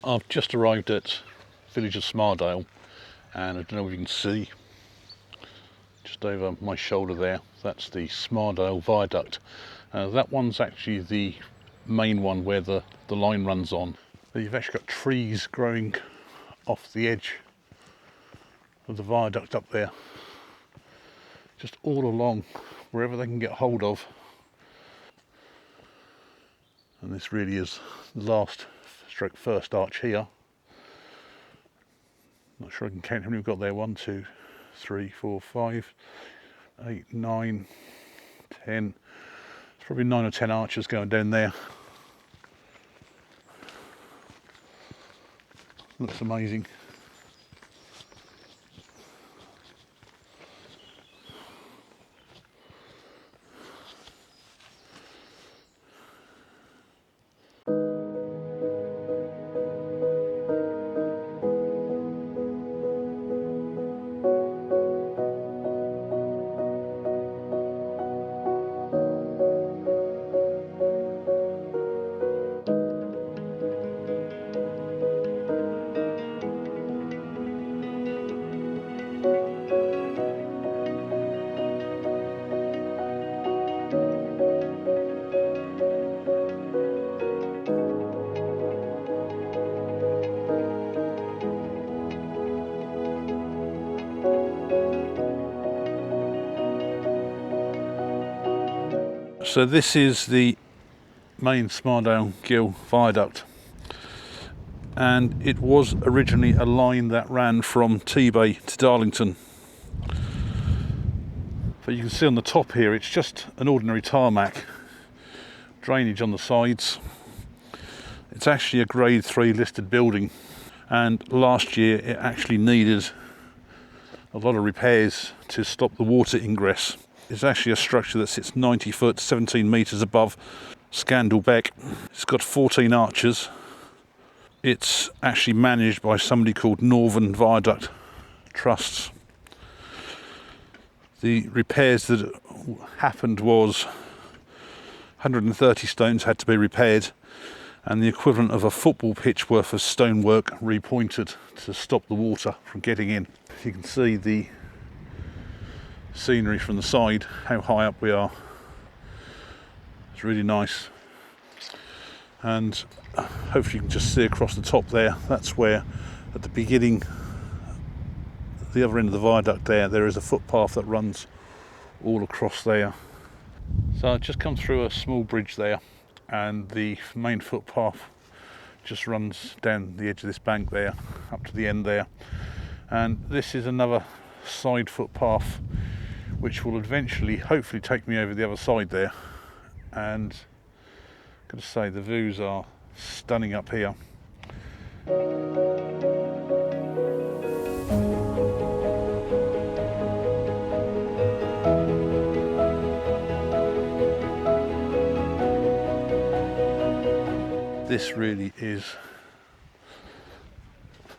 I've just arrived at village of Smardale, and I don't know if you can see just over my shoulder there, that's the Smardale Viaduct. That one's actually the main one where the line runs on. You've actually got trees growing off the edge of the viaduct up there, just all along, wherever they can get hold of. And this really is the last stroke first arch here. Not sure I can count how many we've got there. 1, 2, 3, 4, 5, 8, 9, 10. There's probably 9 or 10 arches going down there. Looks amazing. So this is the main Smardale Gill viaduct, and it was originally a line that ran from Tebay to Darlington. But you can see on the top here it's just an ordinary tarmac, drainage on the sides. It's actually a grade 3 listed building, and last year it actually needed a lot of repairs to stop the water ingress. It's actually a structure that sits 90 foot, 17 metres above Smardale Beck. It's got 14 arches. It's actually managed by somebody called Northern Viaduct Trusts. The repairs that happened was 130 stones had to be repaired, and the equivalent of a football pitch worth of stonework repointed to stop the water from getting in. You can see the scenery from the side, how high up we are. It's really nice, and hopefully you can just see across the top there. That's where at the beginning, the other end of the viaduct there is a footpath that runs all across there. So I've just come through a small bridge there, and the main footpath just runs down the edge of this bank there up to the end there, and this is another side footpath which will eventually hopefully take me over the other side there. And I've got to say, the views are stunning up here. This really is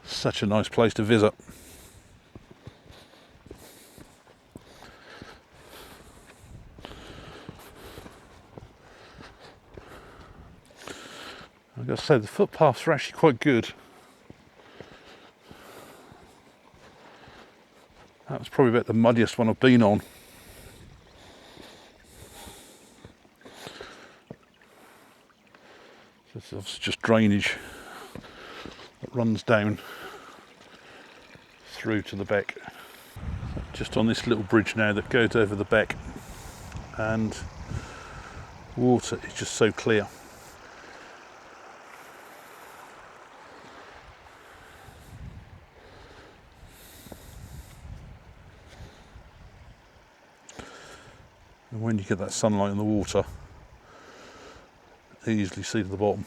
such a nice place to visit. I've got to say, the footpaths are actually quite good. That was probably about the muddiest one I've been on. This is obviously just drainage that runs down through to the beck. Just on this little bridge now that goes over the beck, and water is just so clear. And when you get that sunlight on the water, you easily see to the bottom.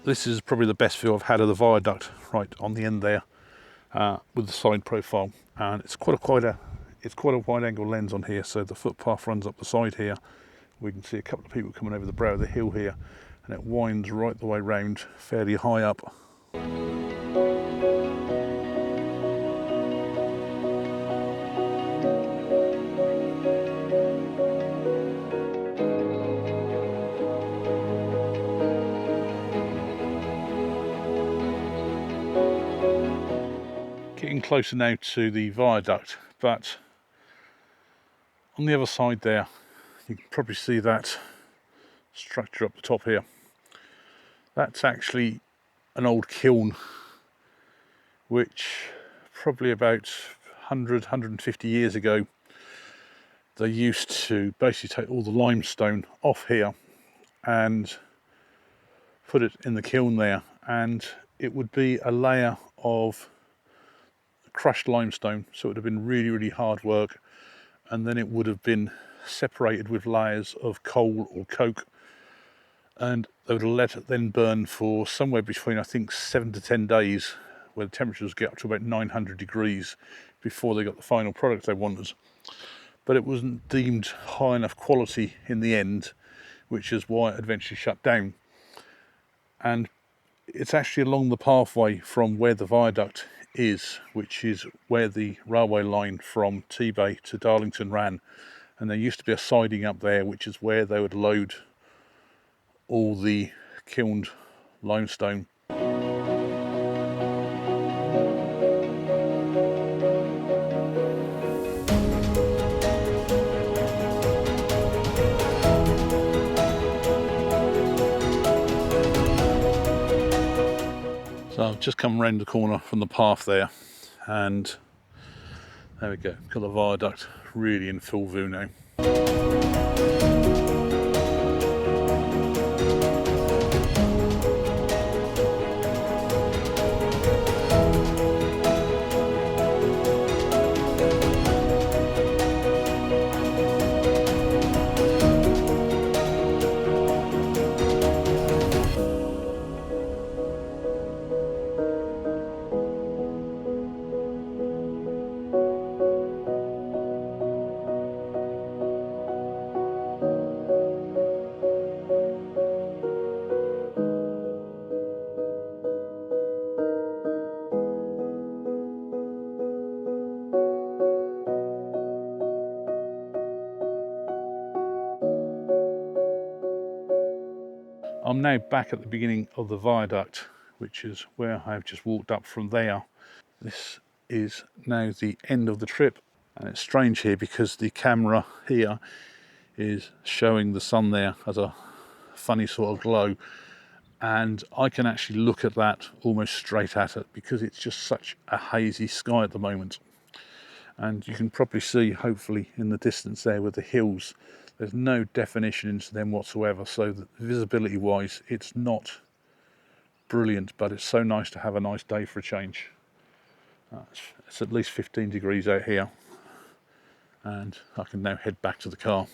This is probably the best view I've had of the viaduct, right on the end there, with the side profile, and it's quite a wide angle lens on here, so the footpath runs up the side here. We can see a couple of people coming over the brow of the hill here, and it winds right the way round, fairly high up. Getting closer now to the viaduct, but on the other side there, you can probably see that structure up the top here. That's actually an old kiln, which probably about 150 years ago, they used to basically take all the limestone off here and put it in the kiln there, and it would be a layer of crushed limestone, so it would have been really hard work, and then it would have been separated with layers of coal or coke, and they would have let it then burn for somewhere between, I think, 7 to 10 days, where the temperatures get up to about 900 degrees before they got the final product they wanted. But it wasn't deemed high enough quality in the end, which is why it eventually shut down. And it's actually along the pathway from where the viaduct is, which is where the railway line from Tebay to Darlington ran, and there used to be a siding up there, which is where they would load all the kilned limestone. So I've just come round the corner from the path there, and there we go, got the viaduct really in full view now. I'm now back at the beginning of the viaduct, which is where I've just walked up from there. This is now the end of the trip, and it's strange here because the camera here is showing the sun there as a funny sort of glow, and I can actually look at that almost straight at it because it's just such a hazy sky at the moment. And you can probably see, hopefully, in the distance there with the hills, there's no definition into them whatsoever, so that visibility wise it's not brilliant, but it's so nice to have a nice day for a change. It's at least 15 degrees out here, and I can now head back to the car.